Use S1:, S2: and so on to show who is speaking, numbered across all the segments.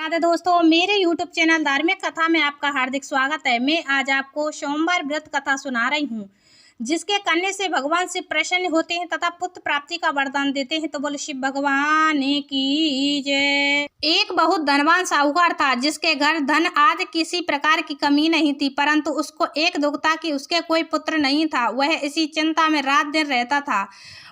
S1: राधे दोस्तों, मेरे YouTube channel धार्मिक कथा में आपका हार्दिक स्वागत है। मैं आज आपको सोमवार व्रत कथा सुना रही हूँ, जिसके करने से भगवान शिव प्रसन्न होते हैं तथा पुत्र प्राप्ति का वरदान देते हैं। तो बोले शिव भगवान की जय। एक बहुत धनवान साहूकार था, जिसके घर धन आदि किसी प्रकार की कमी नहीं थी, परंतु उसको एक दुख था कि उसके कोई पुत्र नहीं था। वह इसी चिंता में रात दिन रहता था।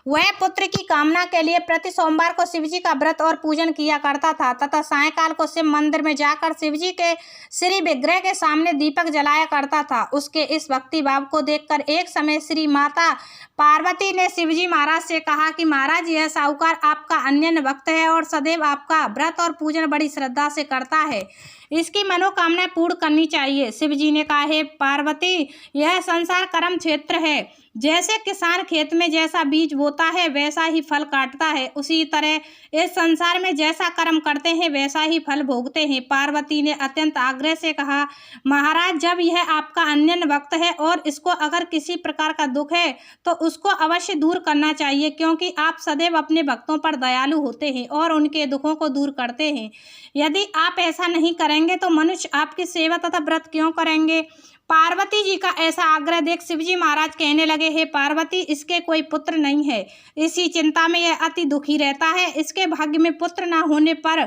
S1: वह पुत्र की कामना के लिए प्रति सोमवार को शिवजी का व्रत और पूजन किया करता था तथा सायंकाल को शिव मंदिर में जाकर शिवजी के श्री विग्रह के सामने दीपक जलाया करता था। उसके इस भक्ति भाव को देखकर एक समय श्री माता पार्वती ने शिवजी महाराज से कहा कि महाराज, यह साहूकार आपका अनन्य भक्त है और सदैव आपका व्रत और पूजन बड़ी श्रद्धा से करता है। इसकी मनोकामना पूर्ण करनी चाहिए। शिवजी ने कहा, हे पार्वती, यह संसार कर्म क्षेत्र है। जैसे किसान खेत में जैसा बीज बोता है वैसा ही फल काटता है, उसी तरह इस संसार में जैसा कर्म करते हैं वैसा ही फल भोगते हैं। पार्वती ने अत्यंत आग्रह से कहा, महाराज, जब यह आपका अनन्य भक्त है और इसको अगर किसी प्रकार का दुख है तो उसको अवश्य दूर करना चाहिए, क्योंकि आप सदैव अपने भक्तों पर दयालु होते हैं और उनके दुखों को दूर करते हैं। यदि आप ऐसा नहीं करेंगे तो मनुष्य आपकी सेवा तथा व्रत क्यों करेंगे। पार्वती जी का ऐसा आग्रह देख शिवजी महाराज कहने लगे, हे पार्वती, इसके कोई पुत्र नहीं है। इसी चिंता में यह अति दुखी रहता है। इसके भाग्य में पुत्र न होने पर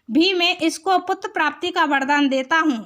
S1: भी मैं इसको पुत्र प्राप्ति का वरदान देता हूँ,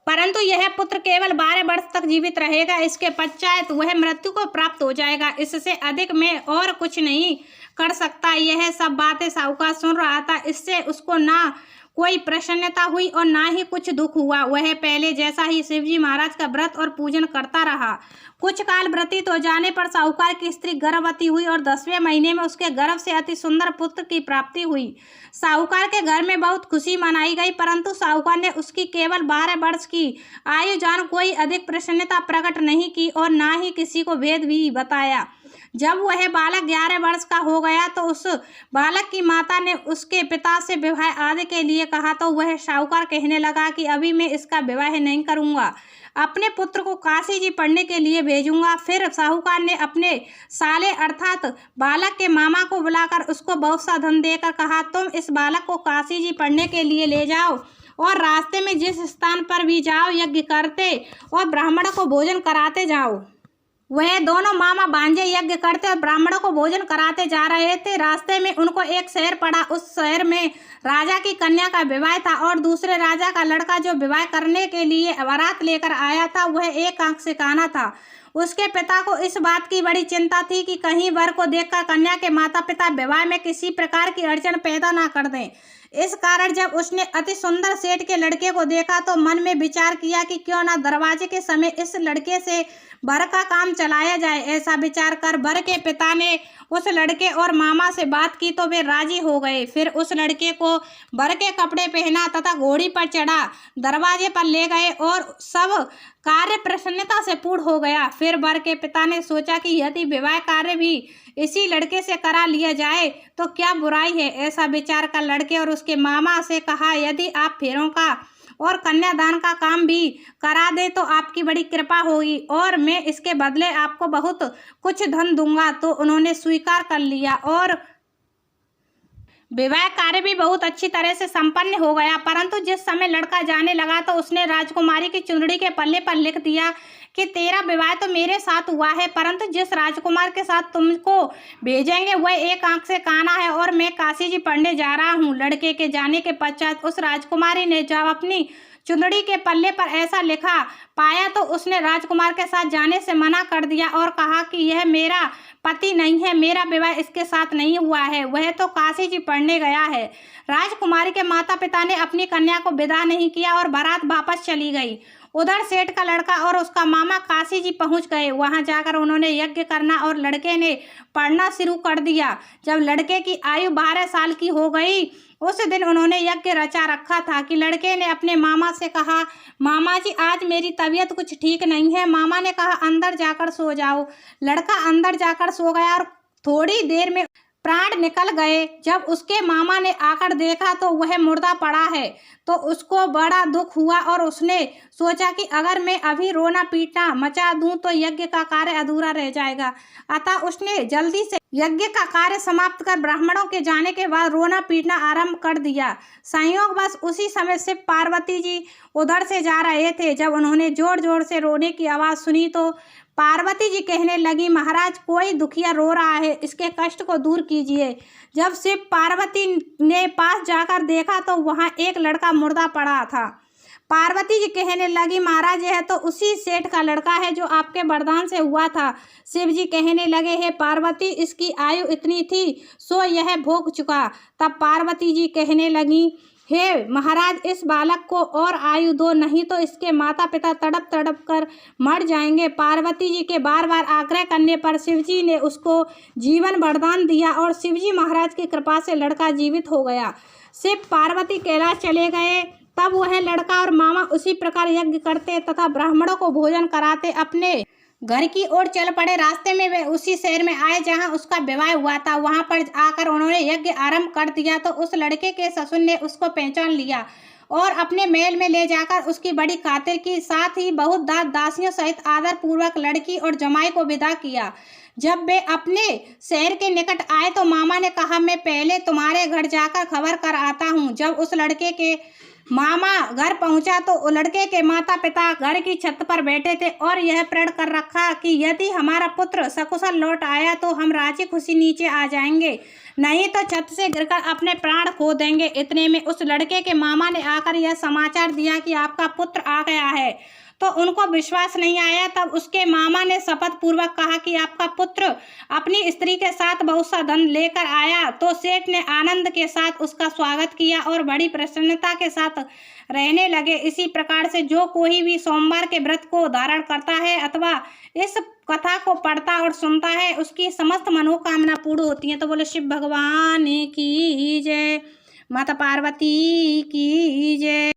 S1: परंतु यह पुत्र केवल 12 वर्ष तक जीवित रहेगा। इसके पश्चात वह मृत्यु को प्राप्त हो जाएगा। इससे अधिक मैं और कुछ नहीं कर सकता। यह सब बातें साहूकार सुन रहा था। इससे उसको ना कोई प्रसन्नता हुई और ना ही कुछ दुख हुआ। वह पहले जैसा ही शिवजी महाराज का व्रत और पूजन करता रहा। कुछ काल व्यतीत हो जाने पर साहूकार की स्त्री गर्भवती हुई और 10वें महीने में उसके गर्भ से अति सुंदर पुत्र की प्राप्ति हुई। साहूकार के घर में बहुत खुशी मनाई गई, परंतु साहूकार ने उसकी केवल 12 वर्ष की आयु जान कोई अधिक प्रसन्नता प्रकट नहीं की और ना ही किसी को भेद भी बताया। जब वह बालक 11 वर्ष का हो गया तो उस बालक की माता ने उसके पिता से विवाह आदि के लिए कहा, तो वह साहूकार कहने लगा कि अभी मैं इसका विवाह नहीं करूंगा, अपने पुत्र को काशी जी पढ़ने के लिए भेजूंगा। फिर साहूकार ने अपने साले अर्थात बालक के मामा को बुलाकर उसको बहुत सा धन देकर कहा, तुम इस बालक को काशी जी पढ़ने के लिए ले जाओ और रास्ते में जिस स्थान पर भी जाओ यज्ञ करते और ब्राह्मणों को भोजन कराते जाओ। वह दोनों मामा भांजे यज्ञ करते और ब्राह्मणों को भोजन कराते जा रहे थे। रास्ते में उनको एक शहर पड़ा। उस शहर में राजा की कन्या का विवाह था और दूसरे राजा का लड़का जो विवाह करने के लिए बारात लेकर आया था वह एक आंख से काना था। उसके पिता को इस बात की बड़ी चिंता थी कि कहीं वर को देखकर कन्या के माता पिता विवाह में किसी प्रकार की अड़चन पैदा ना कर दें। इस कारण जब उसने अति सुंदर सेठ के लड़के को देखा तो मन में विचार किया कि क्यों ना दरवाजे के समय इस लड़के से वर का काम चलाया जाए। ऐसा विचार कर वर के पिता ने उस लड़के और मामा से बात की तो वे राजी हो गए। फिर उस लड़के को वर के कपड़े पहना तथा घोड़ी पर चढ़ा दरवाजे पर ले गए और सब कार्य प्रसन्नता से पूर्ण हो गया। फिर वर के पिता ने सोचा कि यदि विवाह कार्य भी इसी लड़के से करा लिया जाए तो क्या बुराई है। ऐसा विचार कर लड़के और उसके मामा से कहा, यदि आप फेरों का और कन्यादान का काम भी करा दे तो आपकी बड़ी कृपा होगी और मैं इसके बदले आपको बहुत कुछ धन दूंगा। तो उन्होंने स्वीकार कर लिया और विवाह कार्य भी बहुत अच्छी तरह से संपन्न हो गया। परंतु जिस समय लड़का जाने लगा तो उसने राजकुमारी की चुंदड़ी के पल्ले पर लिख दिया कि तेरा विवाह तो मेरे साथ हुआ है, परंतु जिस राजकुमार के साथ तुमको भेजेंगे वह एक आंख से काना है और मैं काशी जी पढ़ने जा रहा हूँ। लड़के के जाने के पश्चात उस राजकुमारी ने जब अपनी चुंदड़ी के पल्ले पर ऐसा लिखा पाया तो उसने राजकुमार के साथ जाने से मना कर दिया और कहा कि यह मेरा पति नहीं है, मेरा विवाह इसके साथ नहीं हुआ है, वह तो काशी जी पढ़ने गया है। राजकुमारी के माता पिता ने अपनी कन्या को विदा नहीं किया और बारात वापस चली गई। उधर सेठ का लड़का और उसका मामा काशी जी पहुंच गए। वहां जाकर उन्होंने यज्ञ करना और लड़के ने पढ़ना शुरू कर दिया। जब लड़के की आयु 12 साल की हो गई उस दिन उन्होंने यज्ञ रचा रखा था कि लड़के ने अपने मामा से कहा, मामा जी, आज मेरी तबीयत कुछ ठीक नहीं है। मामा ने कहा, अंदर जाकर सो जाओ। लड़का अंदर जाकर सो गया और थोड़ी देर में प्राण निकल गए। जब उसके मामा ने आकर देखा तो वह मुर्दा पड़ा है तो उसको बड़ा दुख हुआ और उसने सोचा कि अगर मैं अभी रोना पीटना मचा दूं तो यज्ञ का कार्य अधूरा रह जाएगा। अतः उसने जल्दी से यज्ञ का कार्य समाप्त कर ब्राह्मणों के जाने के बाद रोना पीटना आरंभ कर दिया। संयोगवश उसी समय शिव पार्वती जी उधर से जा रहे थे। जब उन्होंने जोर जोर से रोने की आवाज़ सुनी तो पार्वती जी कहने लगी, महाराज कोई दुखिया रो रहा है, इसके कष्ट को दूर कीजिए। जब शिव पार्वती ने पास जाकर देखा तो वहाँ एक लड़का मुर्दा पड़ा था। पार्वती जी कहने लगी, महाराज यह तो उसी सेठ का लड़का है जो आपके वरदान से हुआ था। शिव जी कहने लगे, हे पार्वती इसकी आयु इतनी थी सो यह भोग चुका। तब पार्वती जी कहने लगी, हे महाराज इस बालक को और आयु दो, नहीं तो इसके माता पिता तड़प तड़प कर मर जाएंगे। पार्वती जी के बार बार आग्रह करने पर शिव जी ने उसको जीवन वरदान दिया और शिव जी महाराज की कृपा से लड़का जीवित हो गया। शिव पार्वती कैलाश चले गए। तब वह लड़का और मामा उसी प्रकार यज्ञ करते तथा ब्राह्मणों को भोजन कराते अपने घर की ओर चल पड़े। रास्ते में वे उसी शहर में आए जहां उसका विवाह हुआ था। वहां पर आकर उन्होंने यज्ञ आरंभ कर दिया तो उस लड़के के ससुर ने उसको पहचान लिया और अपने महल में ले जाकर उसकी बड़ी खातिर की, साथ ही बहुत दासियों सहित आदर पूर्वक लड़की और जमाई को विदा किया। जब वे अपने शहर के निकट आए तो मामा ने कहा, मैं पहले तुम्हारे घर जाकर खबर कर आता हूँ। जब उस लड़के के मामा घर पहुंचा तो लड़के के माता पिता घर की छत पर बैठे थे और यह प्रण कर रखा कि यदि हमारा पुत्र सकुशल लौट आया तो हम राजी खुशी नीचे आ जाएंगे, नहीं तो छत से गिरकर अपने प्राण खो देंगे। इतने में उस लड़के के मामा ने आकर यह समाचार दिया कि आपका पुत्र आ गया है, तो उनको विश्वास नहीं आया। तब उसके मामा ने शपथ पूर्वक कहा कि आपका पुत्र अपनी स्त्री के साथ बहुत सा धन लेकर आया। तो सेठ ने आनंद के साथ उसका स्वागत किया और बड़ी प्रसन्नता के साथ रहने लगे। इसी प्रकार से जो कोई भी सोमवार के व्रत को धारण करता है अथवा इस कथा को पढ़ता और सुनता है उसकी समस्त मनोकामना पूर्ण होती है। तो बोले शिव भगवान की जय, माता पार्वती की जय।